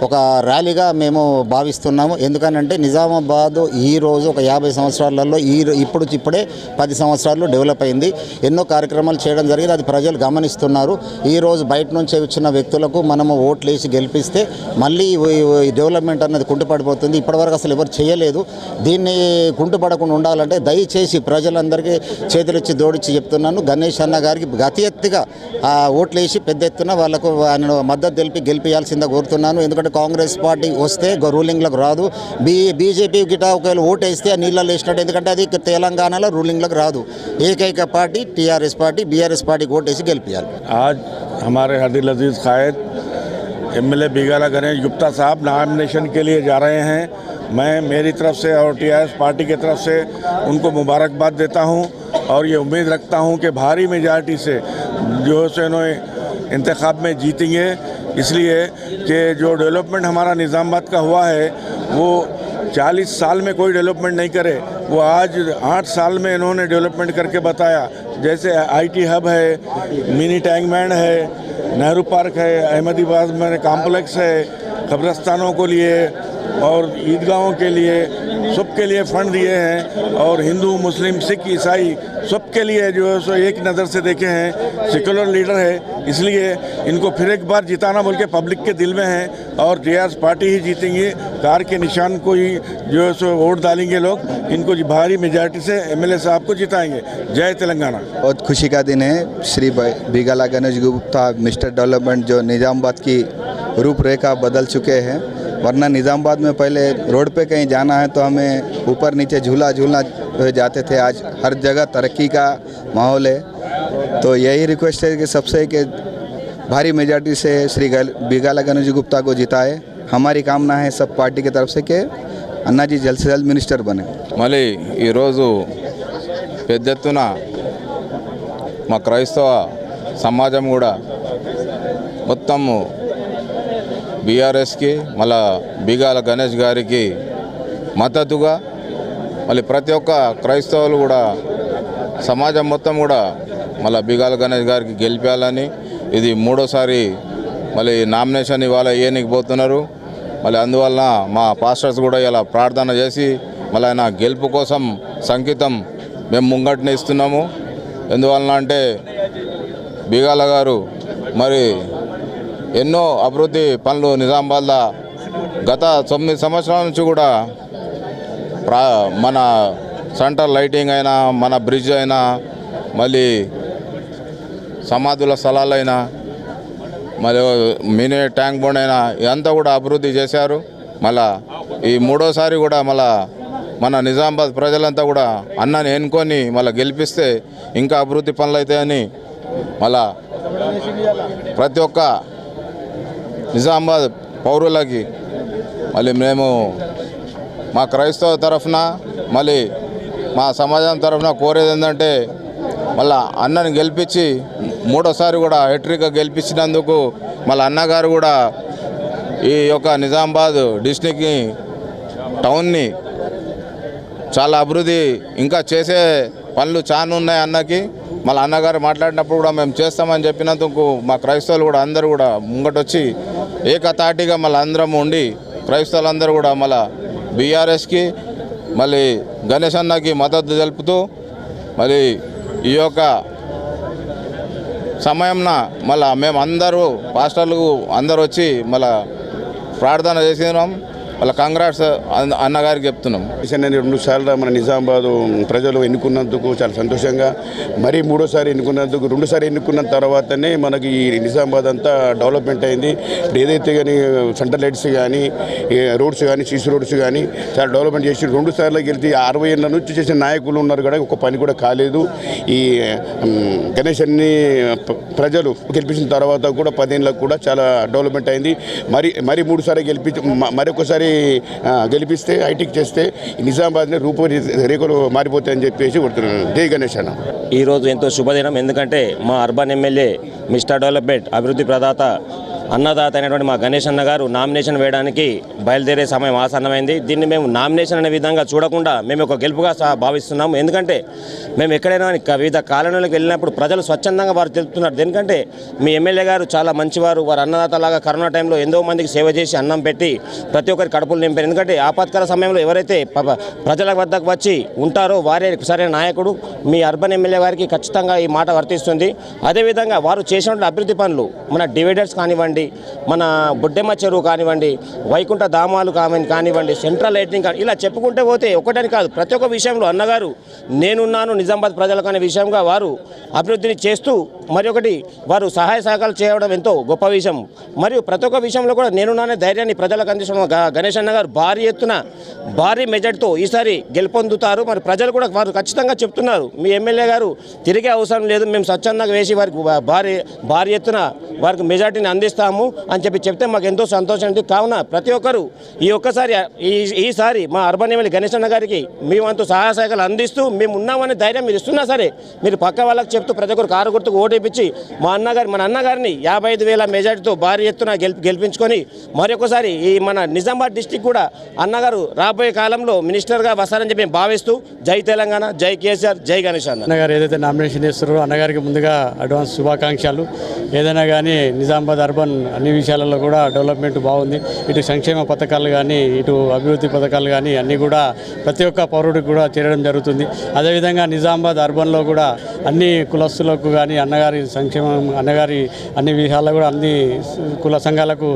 ఒక ర్యాలీగా మేము భావిస్తున్నాము. ఎందుకనంటే నిజామాబాద్ ఈరోజు ఒక 50 సంవత్సరాలలో ఇప్పుడే 10 సంవత్సరాలు డెవలప్ అయింది. ఎన్నో కార్యక్రమాలు చేయడం జరిగింది, అది ప్రజలు గమనిస్తున్నారు. ఈరోజు బయట నుంచి వచ్చిన వ్యక్తులకు మనము ఓట్లు వేసి గెలిపిస్తే మళ్ళీ డెవలప్మెంట్ అన్నది కుంటుపడిపోతుంది. ఇప్పటివరకు అసలు ఎవరు చేయలేదు. దీన్ని కుంటుపడకుండా ఉండాలంటే దయచేసి ప్రజలందరికీ చేతులిచ్చి జోడించి చెప్తున్నాను, గణేష్ అన్న గారికి అతి ఎత్తుగా ఓట్లు వేసి పెద్ద ఎత్తున వాళ్ళకు ఆయన మద్దతు గెలిపించాల్సిందిగా కోరుతున్నాను. ఎందుకంటే కాంగ్రెస్ పార్టీ వస్తే రూలింగ్లకు రాదు, బీజేపీ గిట ఒకవేళ ఓటు వేస్తే నీళ్ళలో వేసినట్టు, ఎందుకంటే అది తెలంగాణలో రూలింగ్లకు రాదు. ఏకైక పార్టీ TRS పార్టీ, BRS పార్టీకి ఓటు వేసి గెలిపించాలి. आज हमारे हरदिल अजीज़ कायद MLA बिगाला गणेश गुप्ता साहब नॉमिनेशन के लिए जा रहे हैं। मैं मेरी तरफ से और TRS पार्टी की तरफ से उनको मुबारकबाद देता हूं और ये उम्मीद रखता हूं कि भारी मेजॉरिटी से जो है इन्होंने इंतखाब में जीतेंगे, इसलिए कि जो डेवलपमेंट हमारा निज़ामाबाद का हुआ है वो 40 साल में कोई डेवलपमेंट नहीं करे, वो आज 8 साल में इन्होंने डेवलपमेंट करके बताया। जैसे IT हब है, मिनी टैंकमैन है, नेहरू पार्क है, अहमदाबाद में कॉम्प्लेक्स है, कब्रस्तानों को लिए और ईदगाहों के लिए सबके लिए फंड दिए हैं, और हिंदू मुस्लिम सिख ईसाई सबके लिए जो है सो एक नज़र से देखे हैं। सेकुलर लीडर है, इसलिए इनको फिर एक बार जिताना बोल के पब्लिक के दिल में है और TRS पार्टी ही जीतेंगे। कार के निशान को ही जो है सो वोट डालेंगे लोग, इनको भारी मेजॉरिटी से MLA साहब को जिताएंगे। जय तेलंगाना। बहुत खुशी का दिन है। श्री बिगाला गणेश गुप्ता मिस्टर डेवलपमेंट जो निज़ामाबाद की रूपरेखा बदल चुके हैं, वरना निज़ामाबाद में पहले रोड पे कहीं जाना है तो हमें ऊपर नीचे झूलना जाते थे। आज हर जगह तरक्की का माहौल है, तो यही रिक्वेस्ट है कि सबसे कि भारी मेजॉरिटी से श्री बिगाला गणेश गुप्ता को जिताए। हमारी कामना है सब पार्टी की तरफ से कि अन्ना जी जल्द से जल्द मिनिस्टर बने। మళ్ళీ ఈరోజు పెద్ద ఎత్తున మా క్రైస్తవ సమాజం కూడా మొత్తము BRSకి మళ్ళా బిగాల గణేష్ గారికి మద్దతుగా మళ్ళీ ప్రతి ఒక్క క్రైస్తవులు కూడా సమాజం మొత్తం కూడా మళ్ళీ బిగాల గణేష్ గారికి గెలిపించాలని, ఇది మూడోసారి మళ్ళీ నామినేషన్ ఇవాళ ఏనికి పోతున్నారు. మళ్ళీ అందువలన మా పాస్టర్స్ కూడా ఇలా ప్రార్థన చేసి మళ్ళీ ఆయన గెలుపు కోసం సంకేతం మేము ముంగట్ని ఇస్తున్నాము. ఎందువలన అంటే బిగాల గారు మరి ఎన్నో అభివృద్ధి పనులు నిజామాబాద్లో గత 9 సంవత్సరాల నుంచి కూడా మన సెంటర్ లైటింగ్ అయినా, మన బ్రిడ్జ్ అయినా, మళ్ళీ సమాధుల స్థలాలైనా, మళ్ళీ మినీ ట్యాంక్ బండ్ అయినా ఇదంతా కూడా అభివృద్ధి చేశారు. మళ్ళా ఈ మూడోసారి కూడా మళ్ళా మన నిజామాబాద్ ప్రజలంతా కూడా అన్నని ఎన్నుకొని మళ్ళీ గెలిపిస్తే ఇంకా అభివృద్ధి పనులు అవుతాయని మళ్ళా ప్రతి ఒక్క నిజామాబాద్ పౌరులకి మళ్ళీ మేము మా క్రైస్తవ తరఫున మళ్ళీ మా సమాజం తరఫున కోరేది ఏంటంటే మళ్ళీ అన్నని గెలిపించి మూడోసారి కూడా హెట్రిక్గా గెలిపించినందుకు మళ్ళీ అన్నగారు కూడా ఈ యొక్క నిజామాబాద్ డిస్ట్రిక్ట్ని టౌన్ని చాలా అభివృద్ధి ఇంకా చేసే పనులు చాలా ఉన్నాయి అన్నకి. మళ్ళీ అన్నగారు మాట్లాడినప్పుడు కూడా మేము చేస్తామని చెప్పినందుకు మా క్రైస్తవులు కూడా అందరూ కూడా ముంగటొచ్చి ఏకతాటిగా మళ్ళీ అందరం ఉండి క్రైస్తవులందరూ కూడా మళ్ళీ బీఆర్ఎస్కి మళ్ళీ గణేష్ అన్నకి మద్దతు తెలుపుతూ మళ్ళీ ఈ యొక్క సమయంన మళ్ళీ మేము అందరూ పాస్టర్లు అందరూ వచ్చి మళ్ళీ ప్రార్థన చేసినాం. వాళ్ళ కాంగ్రెస్ అన్నగారికి చెప్తున్నాం. నేను 2 సార్లు మన నిజామాబాద్ ప్రజలు ఎన్నుకున్నందుకు చాలా సంతోషంగా, మరీ 3వ సారి ఎన్నుకున్నందుకు, 2 సార్లు ఎన్నుకున్న తర్వాతనే మనకి ఈ నిజామాబాద్ అంతా డెవలప్మెంట్ అయింది. ఏదైతే కానీ సెంట్రల్ లైట్స్ కానీ, రోడ్స్ కానీ, సీసీ రోడ్స్ కానీ చాలా డెవలప్మెంట్ చేసి 2 సార్లు గెలిచి 60 ఏళ్ళ నుంచి చేసిన నాయకులు ఉన్నారు కూడా ఒక పని కూడా కాలేదు. ఈ గణేష్ అన్ని ప్రజలు గెలిపించిన తర్వాత కూడా 10 ఏళ్ళకు కూడా చాలా డెవలప్మెంట్ అయింది. మరి 3 సార్లు గెలిపించి మరొకసారి గెలిపిస్తే హైటెక్ చేస్తే నిజామాబాద్ని రూపురేఖలు మారిపోతాయని చెప్పేసి కొడుతున్నాను. జై గణేష్ అన్న. ఈరోజు ఎంతో శుభదినం. ఎందుకంటే మా అర్బన్ ఎమ్మెల్యే మిస్టర్ డెవలప్మెంట్ అభివృద్ధి ప్రదాత అన్నదాత అయినటువంటి మా గణేష్ అన్న గారు నామినేషన్ వేయడానికి బయలుదేరే సమయం ఆసన్నమైంది. దీన్ని మేము నామినేషన్ అనే విధంగా చూడకుండా మేము ఒక గెలుపుగా భావిస్తున్నాము. ఎందుకంటే మేము ఎక్కడైనా వివిధ కాలనీలకు వెళ్ళినప్పుడు ప్రజలు స్వచ్ఛందంగా వారు తెలుపుతున్నారు. ఎందుకంటే మీ ఎమ్మెల్యే గారు చాలా మంచివారు, వారు అన్నదాతలాగా కరోనా టైంలో ఎంతో మందికి సేవ చేసి అన్నం పెట్టి ప్రతి ఒక్కరి కడుపులు నింపారు. ఎందుకంటే ఆపత్కర సమయంలో ఎవరైతే ప్రజల వద్దకు వచ్చి ఉంటారో వారే సరైన నాయకుడు. మీ అర్బన్ ఎమ్మెల్యే గారికి ఖచ్చితంగా ఈ మాట వర్తిస్తుంది. అదేవిధంగా వారు చేసినటువంటి అభివృద్ధి పనులు మన డివైడర్స్ కానివ్వండి, మన బొడ్డెమ్మ చెరువు కానివ్వండి, వైకుంఠ ధామాలు కానివ్వండి, సెంట్రల్ లైటింగ్ ఇలా చెప్పుకుంటే పోతే ఒకటని కాదు, ప్రతి ఒక్క విషయంలో అన్నగారు నేనున్నాను నిజామాబాద్ ప్రజలకు అనే విషయంగా వారు అభివృద్ధిని చేస్తూ మరొకటి వారు సహాయ సహకారాలు చేయడం ఎంతో గొప్ప విషయం. మరియు ప్రతి ఒక్క విషయంలో కూడా నేనున్నానే ధైర్యాన్ని ప్రజలకు అందించడం గణేష్ అన్న గారు భారీ ఎత్తున భారీ మెజార్టీతో ఈసారి గెలుపొందుతారు. మరి ప్రజలు కూడా వారు ఖచ్చితంగా చెప్తున్నారు మీ ఎమ్మెల్యే గారు తిరిగే అవసరం లేదు, మేము స్వచ్ఛందంగా వేసి వారికి భారీ ఎత్తున వారికి మెజార్టీని అందిస్తాము అని చెప్తే మాకు ఎంతో సంతోషం ఉంది. కావున ప్రతి ఒక్కరు ఈసారి మా అర్బన్ ఎమ్మెల్యే గణేష్ అన్న గారికి మేమంతా సహాయ సహకారాలు అందిస్తూ మేము ఉన్నామని ధైర్యం మీరు ఇస్తున్నా సరే మీరు పక్క వాళ్ళకి చెప్తూ ప్రతి ఒక్కరు కారు గుర్తుకు ఓటేపించి మన అన్నగారిని 55,000 మెజార్టీతో భారీ ఎత్తున గెలిపించుకొని మరొకసారి ఈ మన నిజామాబాద్ డిస్టిక్ కూడా అన్నగారు రాబోయే కాలంలో మినిస్టర్గా వస్తారని చెప్పి మేము భావిస్తూ జై తెలంగాణ, జై కేసీఆర్, జై గణేష్ అన్నగారు ఏదైతే నామినేషన్ చేస్తారో అన్నగారికి ముందుగా అడ్వాన్స్ శుభాకాంక్షలు. ఏదైనా కానీ నిజామాబాద్ అర్బన్ అన్ని విషయాలలో కూడా డెవలప్మెంట్ బాగుంది. ఇటు సంక్షేమ పథకాలు కానీ, ఇటు అభివృద్ధి పథకాలు కానీ అన్నీ కూడా ప్రతి ఒక్క పౌరుడికి కూడా చేరడం జరుగుతుంది. అదేవిధంగా నిజామాబాద్ అర్బన్లో కూడా అన్ని కులస్తులకు కానీ అన్నగారి సంక్షేమం, అన్నగారి అన్ని విషయాల్లో కూడా అన్ని కుల సంఘాలకు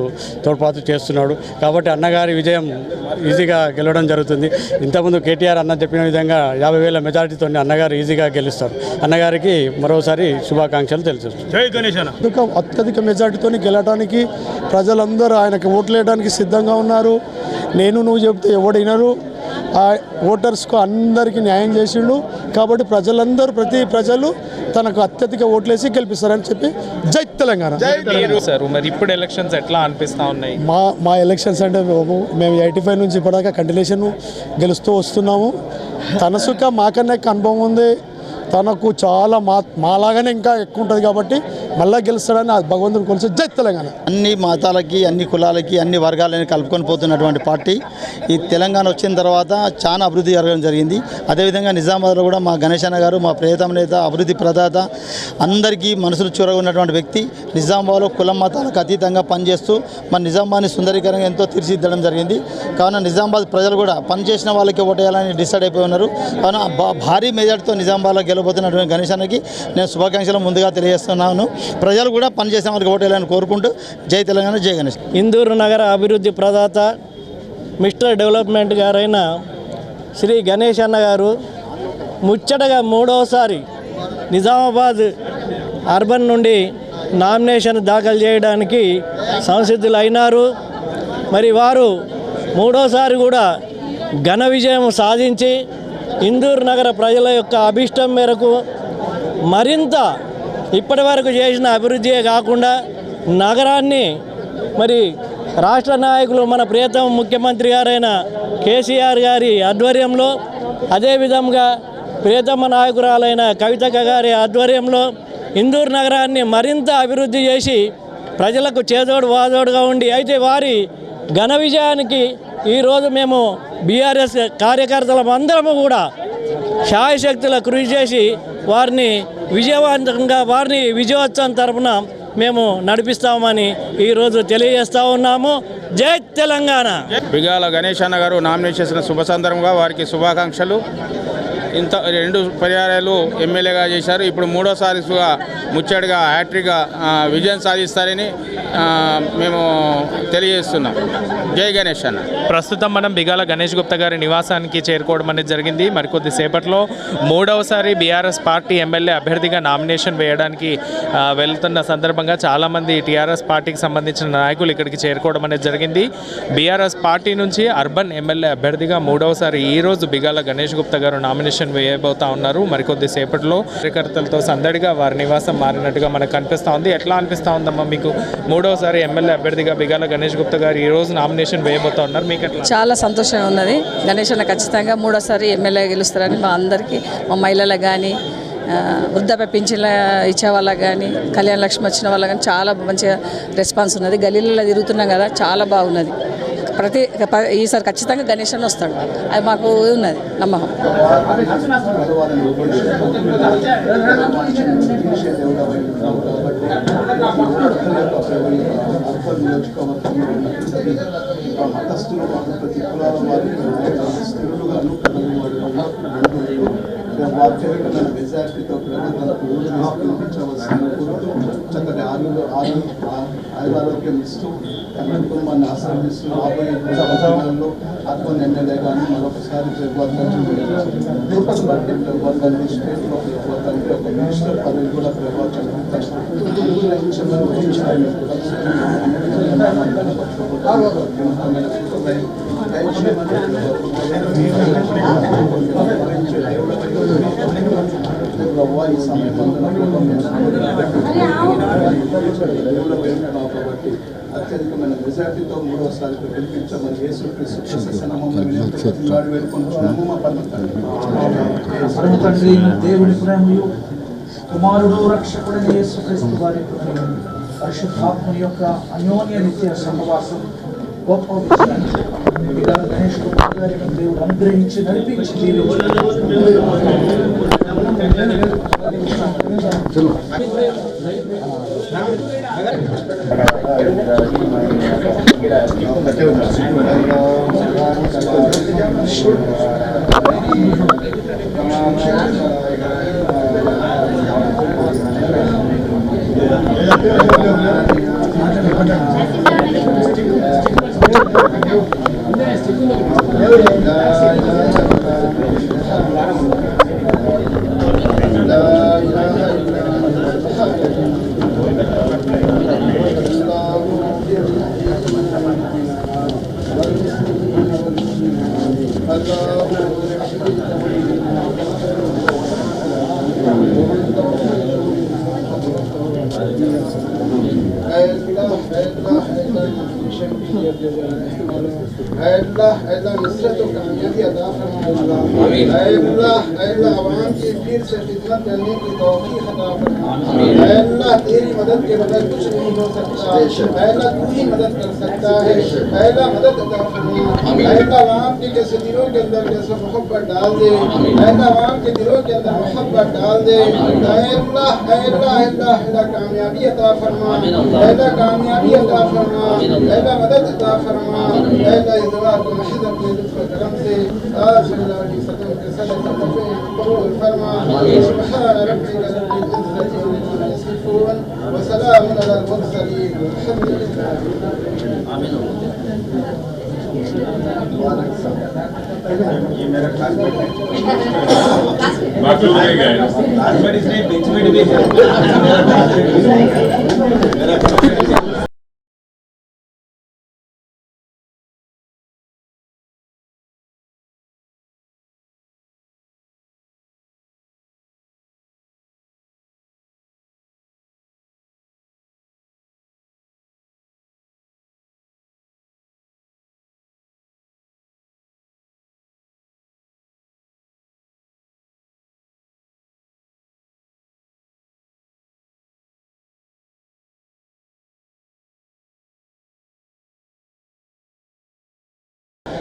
తోడ్పాటు చేస్తున్నాడు. కాబట్టి అన్నగారి విజయం ఈజీగా గెలవడం జరుగుతుంది. ఇంతకుముందు కేటీఆర్ అన్న చెప్పిన విధంగా 50,000 మెజారిటీతో అన్నగారు ఈజీగా గెలుస్తారు. అన్నగారికి మరోసారి శుభాకాంక్షలు తెలియజేస్తారు. జై గణేష్ అన్న. అత్యధిక మెజార్టీతో గెలవడానికి ప్రజలందరూ ఆయనకు ఓట్లు వేయడానికి సిద్ధంగా ఉన్నారు. నువ్వు చెప్తే ఎవడు వినరు. ఆ ఓటర్స్కు అందరికీ న్యాయం చేసిండు. కాబట్టి ప్రతి ప్రజలు తనకు అత్యధిక ఓట్లేసి గెలిపిస్తారని చెప్పి జై తెలంగాణ. మరి ఇప్పుడు ఎలక్షన్స్ ఎట్లా అనిపిస్తూ ఉన్నాయి? మా ఎలక్షన్స్ అంటే మేము 85 నుంచి ఇప్పటిదాకా కంటిన్యూషన్ గెలుస్తూ వస్తున్నాము. తన సుఖ మాకన్నా అనుభవం ఉంది. తనకు చాలా మాలాగానే ఇంకా ఎక్కువ ఉంటుంది కాబట్టి మళ్ళా గెలుస్తాడని భగవంతుని కొలిసి జై తెలంగాణ. అన్ని మతాలకి, అన్ని కులాలకి, అన్ని వర్గాలని కలుపుకొని పోతున్నటువంటి పార్టీ ఈ తెలంగాణ వచ్చిన తర్వాత చాలా అభివృద్ధి జరగడం జరిగింది. అదేవిధంగా నిజామాబాద్లో కూడా మా గణేష్ అన్న గారు మా ప్రియతమ నేత, అభివృద్ధి ప్రదాత, అందరికీ మనసులు చూరగా ఉన్నటువంటి వ్యక్తి. నిజామాబాద్లో కులం మతాలకు అతీతంగా పనిచేస్తూ మన నిజామాబాద్ని సుందరీకరంగా ఎంతో తీర్చిదిద్దడం జరిగింది. కావున నిజామాబాద్ ప్రజలు కూడా పనిచేసిన వాళ్ళకి ఓటేయాలని డిసైడ్ అయిపోయి ఉన్నారు. కావున భారీ మెజార్టీతో నిజామాబాద్లో గెలవబోతున్నటువంటి గణేష్ అన్నకి నేను శుభాకాంక్షలు ముందుగా తెలియజేస్తున్నాను. ప్రజలు కూడా పనిచేసే వాళ్ళకి ఓటేయాలని కోరుకుంటూ జై తెలంగాణ, జై గణేష్. ఇందూరు నగర అభివృద్ధి ప్రదాత మిస్టర్ డెవలప్మెంట్ గారైన శ్రీ గణేష్ అన్న గారు ముచ్చటగా 3వసారి నిజామాబాద్ అర్బన్ నుండి నామినేషన్ దాఖలు చేయడానికి సంసిద్ధులు అయినారు. మరి వారు 3వసారి కూడా ఘన విజయం సాధించి ఇందూరు నగర ప్రజల యొక్క అభిష్టం మేరకు మరింత ఇప్పటివరకు చేసిన అభివృద్ధియే కాకుండా నగరాన్ని మరి రాష్ట్ర నాయకులు మన ప్రియతమ ముఖ్యమంత్రి గారైన కేసీఆర్ గారి ఆధ్వర్యంలో, అదేవిధంగా ప్రియతమ నాయకురాలైన కవితక్క గారి ఆధ్వర్యంలో ఇందూరు నగరాన్ని మరింత అభివృద్ధి చేసి ప్రజలకు చేదోడు వాదోడుగా ఉండి, అయితే వారి ఘన విజయానికి ఈరోజు మేము బీఆర్ఎస్ కార్యకర్తలం అందరము కూడా శాయశక్తుల కృషి చేసి వారిని విజయవంతంగా విజయోత్సవం తరపున మేము నడిపిస్తామని ఈరోజు తెలియజేస్తూ ఉన్నాము. జై తెలంగాణ. బిగాల గణేష్ అన్న గారు నామినేట్ చేసిన శుభ సందర్భంగా వారికి శుభాకాంక్షలు. ఇంత 2 పర్యాయాలు ఎమ్మెల్యేగా చేశారు. ఇప్పుడు 3వసారిగా ముచ్చటగా హ్యాట్రిక్గా విజయం సాధిస్తారని మేము తెలియజేస్తున్నాం. జై గణేష్ అన్న. ప్రస్తుతం మనం బిగాల గణేష్ గుప్తా గారి నివాసానికి చేరుకోవడం అనేది జరిగింది. మరికొద్ది సేపట్లో 3వసారి బీఆర్ఎస్ పార్టీ ఎమ్మెల్యే అభ్యర్థిగా నామినేషన్ వేయడానికి వెళ్తున్న సందర్భంగా చాలామంది టీఆర్ఎస్ పార్టీకి సంబంధించిన నాయకులు ఇక్కడికి చేరుకోవడం అనేది జరిగింది. బీఆర్ఎస్ పార్టీ నుంచి అర్బన్ ఎమ్మెల్యే అభ్యర్థిగా 3వసారి ఈరోజు బిగాల గణేష్ గుప్తా గారు నామినేషన్ వేయబోతా ఉన్నారు. మరికొద్ది సేపట్లో కార్యకర్తలతో సందడిగా వారి నివాసం మారినట్టుగా మనకు కనిపిస్తూ ఉంది. ఎట్లా అనిపిస్తూ ఉందమ్మా మీకు 3వసారి ఎమ్మెల్యే అభ్యర్థిగా బిగాల గణేష్ గుప్తా గారు ఈ రోజు నామినేషన్ వేయబోతా ఉన్నారు? మీకు ఎట్లా? చాలా సంతోషంగా ఉన్నది. గణేష్ అన్న ఖచ్చితంగా 3వసారి ఎమ్మెల్యే గెలుస్తారని మా అందరికీ, మా మహిళలకు కానీ, వృద్ధాప్య పింఛన్ల ఇచ్చే వాళ్ళకి కానీ, కళ్యాణ లక్ష్మి వచ్చిన వాళ్ళకి కానీ చాలా మంచిగా రెస్పాన్స్ ఉన్నది. గల్లీలలో తిరుగుతున్నాం కదా, చాలా బాగున్నది. ఈసారి ఖచ్చితంగా గణేష్ అన్న వస్తాడు, అది మాకు ఉన్నది నమ్మకం. మెజార్టీతో ప్రభుత్వాలకు చక్కటి ఆరోగ్యం ఇస్తూ తన కుటుంబాన్ని ఆశ్రయిస్తూ రాబోయే సంవత్సరాల్లో అర్బన్ ఎమ్మెల్యే కానీ మరొకసారి స్టేట్లో ఒక మినిస్టర్ పదవి కూడా కాబట్టి అత్యధికమైన మెజార్టీతో 3వసారి గెలిపించమని తండ్రి దేవుడి ప్రేమయు కుమారుడు రక్షకుడైన యేసుక్రీస్తు వారి పరిశుద్ధాత్మ యొక్క అన్యోన్య నిత్య సహవాసం గొప్ప గణేష్ కుమార్ గారికి దేవుడు అనుగ్రహించి నడిపించి तेरी मदद के बगैर कुछ नहीं हो सकता। अल्लाह तू ही मदद कर सकता है। अल्लाह मदद अता फरमा। अल्लाह आवाम के कैसे दिलों के अंदर कैसे मोहब्बत डाल दे। अल्लाह आवाम के दिलों के अंदर मोहब्बत डाल दे। अल्लाह अल्लाह अल्लाह अल्लाह कामयाबी अता फरमा। अल्लाह कामयाबी अता फरमा। अल्लाह मदद अता फरमा। अल्लाह इस दुआ को महज अपने लुत्फ करम से सल्लल्लाहु अलैहि वसल्लम के सदक़े कबूल फरमा। सुभान रब्बिका रब्बिल इज्जति अम्मा यसिफून व सलामुन अलल मुरसलीन आमीन। ये मेरा क्लासमेट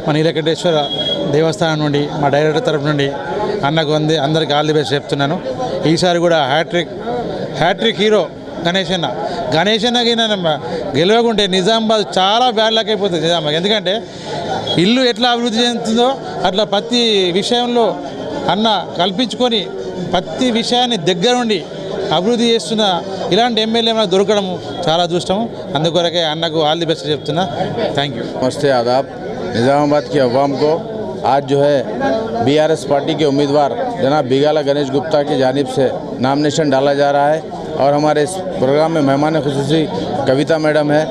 మా నీలకంఠేశ్వర దేవస్థానం నుండి మా డైరెక్టర్ తరఫు నుండి అన్నకు అందరికి ఆల్ ది బెస్ట్ చెప్తున్నాను. ఈసారి కూడా హ్యాట్రిక్ హీరో గణేష్ అన్నకి గెలవకుంటే నిజామాబాద్ చాలా బ్యాడ్ లక్ అయిపోతుంది నిజామాబాద్. ఎందుకంటే ఇల్లు ఎట్లా అభివృద్ధి చెందుతుందో అట్లా ప్రతి విషయంలో అన్న కల్పించుకొని ప్రతి విషయాన్ని దగ్గరుండి అభివృద్ధి చేస్తున్న ఇలాంటి ఎమ్మెల్యే మనకు దొరకడం చాలా అదృష్టం. అందుకొరకే అన్నకు ఆల్ ది బెస్ట్ చెప్తున్నా. Thank you. नमस्ते आदाब. निज़ामाबाद की अवाम को आज जो है बीआरएस पार्टी के उम्मीदवार जनाब बिगाला गणेश गुप्ता की जानिब से नामिनेशन डाला जा रहा है और हमारे इस प्रोग्राम में मेहमान खुसूसी कविता मैडम है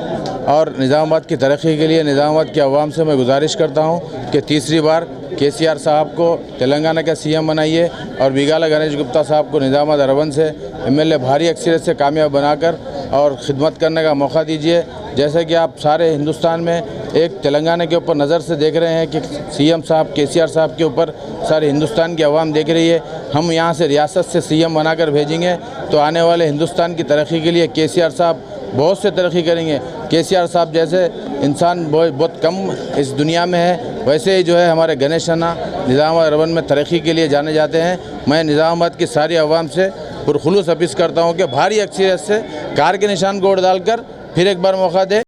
और निज़ामाबाद की तरक्की के लिए निज़ामाबाद की अवाम से मैं गुजारिश करता हूँ कि तीसरी बार केसीआर साहब को तेलंगाना का सीएम बनाइए और बिगाला गणेश गुप्ता साहब को निज़ामाबाद अर्बन से एमएलए भारी अक्सरियत से कामयाब बनाकर और ख़िदमत करने का मौका दीजिए. जैसे कि आप सारे हिंदुस्तान में एक तेलंगाना के ऊपर नज़र से देख रहे हैं कि सीएम साहब केसीआर साहब के ऊपर सारे हिंदुस्तान की आवाम देख रही है. हम यहाँ से रियासत से सीएम बनाकर भेजेंगे तो आने वाले हिंदुस्तान की तरक्की के लिए केसीआर साहब बहुत से तरक्की करेंगे. केसीआर साहब जैसे इंसान बहुत कम इस दुनिया में है, वैसे ही जो है हमारे गणेश अन्ना निज़ामाबाद अर्बन में तरक्की के लिए जाने जाते हैं. मैं निज़ामाबाद की सारी आवाम से पुरखुलूस अपील करता हूँ कि भारी अक्सरियत से कार के निशान को वोट डालकर फिर एक बार मौका दे.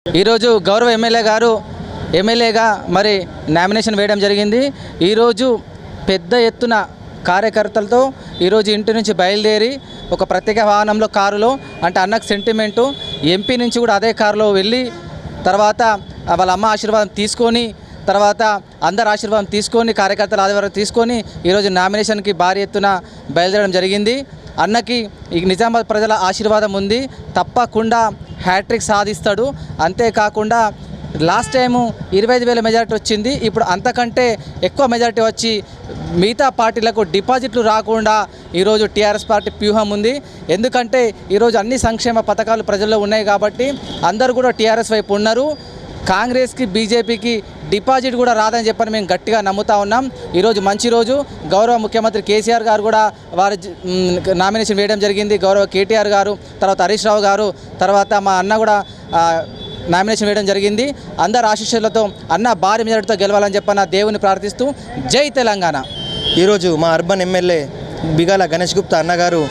ఈరోజు గౌరవ ఎమ్మెల్యే గారు ఎమ్మెల్యేగా మరి నామినేషన్ వేయడం జరిగింది. ఈరోజు పెద్ద ఎత్తున కార్యకర్తలతో ఈరోజు ఇంటి నుంచి బయలుదేరి ఒక ప్రత్యేక వాహనంలో కారులో అంటే అన్నకు సెంటిమెంటు ఎంపీ నుంచి కూడా అదే కారులో వెళ్ళి తర్వాత వాళ్ళ అమ్మ ఆశీర్వాదం తీసుకొని తర్వాత అందరు ఆశీర్వాదం తీసుకొని కార్యకర్తల ఆదివారం తీసుకొని ఈరోజు నామినేషన్కి భారీ ఎత్తున బయలుదేరడం జరిగింది. అన్నకి ఈ నిజామాబాద్ ప్రజల ఆశీర్వాదం ఉంది, తప్పకుండా హ్యాట్రిక్ సాధిస్తాడు. అంతేకాకుండా లాస్ట్ టైము 25,000 మెజారిటీ వచ్చింది, ఇప్పుడు అంతకంటే ఎక్కువ మెజారిటీ వచ్చి మిగతా పార్టీలకు డిపాజిట్లు రాకుండా ఈరోజు టీఆర్ఎస్ పార్టీ వ్యూహం ఉంది. ఎందుకంటే ఈరోజు అన్ని సంక్షేమ పథకాలు ప్రజల్లో ఉన్నాయి కాబట్టి అందరూ కూడా టీఆర్ఎస్ వైపు ఉన్నారు. కాంగ్రెస్కి బీజేపీకి డిపాజిట్ కూడా రాదని చెప్పని మేము గట్టిగా నమ్ముతా ఉన్నాం. ఈరోజు మంచి రోజు. గౌరవ ముఖ్యమంత్రి కేసీఆర్ గారు కూడా వారి నామినేషన్ వేయడం జరిగింది. గౌరవ కేటీఆర్ గారు, తర్వాత హరీష్ రావు గారు, తర్వాత మా అన్న కూడా నామినేషన్ వేయడం జరిగింది. అందరు ఆశీస్సులతో అన్న భారీ మెజారిటీతో గెలవాలని చెప్పన్న దేవుని ప్రార్థిస్తూ జై తెలంగాణ. ఈరోజు మా అర్బన్ ఎమ్మెల్యే బిగాల గణేష్ గుప్తా అన్నగారు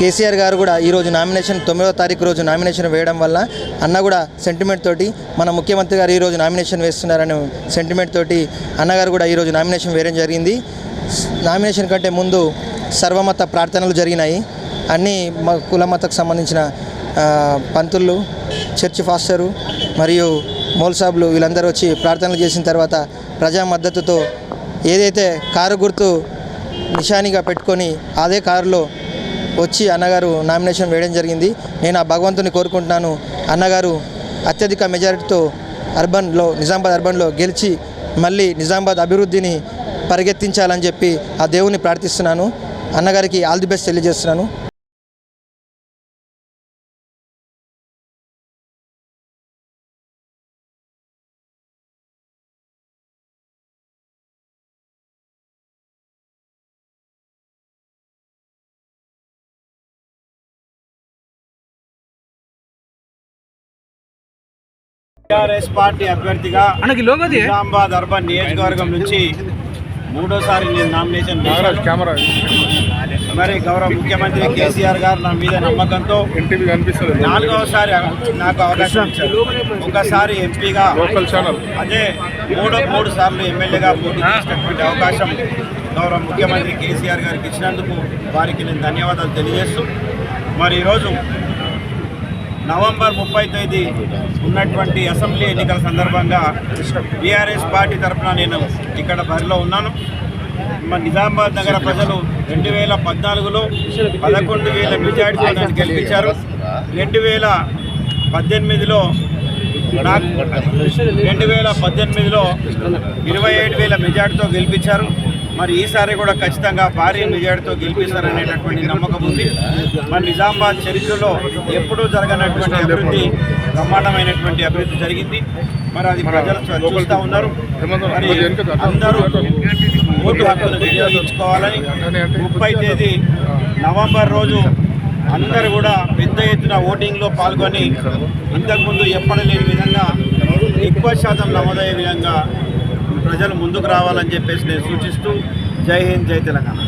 కేసీఆర్ గారు కూడా ఈరోజు నామినేషన్ 9వ తారీఖు రోజు నామినేషన్ వేయడం వల్ల అన్న కూడా సెంటిమెంట్ తోటి మన ముఖ్యమంత్రి గారు ఈరోజు నామినేషన్ వేస్తున్నారనే సెంటిమెంట్ తోటి అన్నగారు కూడా ఈరోజు నామినేషన్ వేయడం జరిగింది. నామినేషన్ కంటే ముందు సర్వమత ప్రార్థనలు జరిగినాయి. అన్ని కుల మతకు సంబంధించిన పంతులు, చర్చ్ ఫాస్టరు మరియు మౌల్సాబులు వీళ్ళందరూ వచ్చి ప్రార్థనలు చేసిన తర్వాత ప్రజా మద్దతుతో ఏదైతే కారు గుర్తు నిశానిగా పెట్టుకొని అదే కారులో వచ్చి అన్నగారు నామినేషన్ వేయడం జరిగింది. నేను ఆ భగవంతుని కోరుకుంటున్నాను, అన్నగారు అత్యధిక మెజారిటీతో నిజామాబాద్ అర్బన్లో గెలిచి మళ్ళీ నిజామాబాద్ అభివృద్ధిని పరిగెత్తించాలని చెప్పి ఆ దేవుని ప్రార్థిస్తున్నాను. అన్నగారికి ఆల్ ది బెస్ట్ తెలియజేస్తున్నాను. టీఆర్ఎస్ పార్టీ అభ్యర్థిగా నిజామాబాద్ అర్బన్ నియోజకవర్గం నుంచి 3వసారి నేను నామినేషన్ మరి గౌరవ ముఖ్యమంత్రి కేసీఆర్ గారు నా మీద నమ్మకంతో 4వసారి నాకు అవకాశం ఇచ్చారు. ఒకసారి ఎంపీగా అదే 3 సార్లు ఎమ్మెల్యేగా పోటీ చేసినటువంటి అవకాశం గౌరవ ముఖ్యమంత్రి కేసీఆర్ గారికి ఇచ్చినందుకు వారికి నేను ధన్యవాదాలు తెలియజేస్తూ మరి ఈరోజు నవంబర్ 30వ తేదీ ఉన్నటువంటి అసెంబ్లీ ఎన్నికల సందర్భంగా టీఆర్ఎస్ పార్టీ తరఫున నేను ఇక్కడ బరిలో ఉన్నాను. మన నిజామాబాద్ నగర ప్రజలు 2014లో 11,000 మెజార్టీతో నన్ను గెలిపించారు. 2018లో 27,000 మెజార్టీతో గెలిపించారు. మరి ఈసారి కూడా ఖచ్చితంగా భారీ మెజార్టీతో గెలిపిస్తారనేటటువంటి నమ్మకం ఉంది. మరి నిజామాబాద్ చరిత్రలో ఎప్పుడూ జరగనటువంటి అభివృద్ధి, బ్రహ్మాండమైనటువంటి అభివృద్ధి జరిగింది. మరి అది ప్రజలు చూస్తూ ఉన్నారు. మరి అందరూ ఓటు హక్కును వినియోగించుకోవాలని 30వ తేదీ నవంబర్ రోజు అందరూ కూడా పెద్ద ఎత్తున ఓటింగ్లో పాల్గొని ఇంతకుముందు ఎప్పటి లేని విధంగా ఎక్కువ శాతం నమోదయ్యే విధంగా ప్రజలు ముందుకు రావాలని చెప్పేసి నేను సూచిస్తూ జై హింద్, జై తెలంగాణ.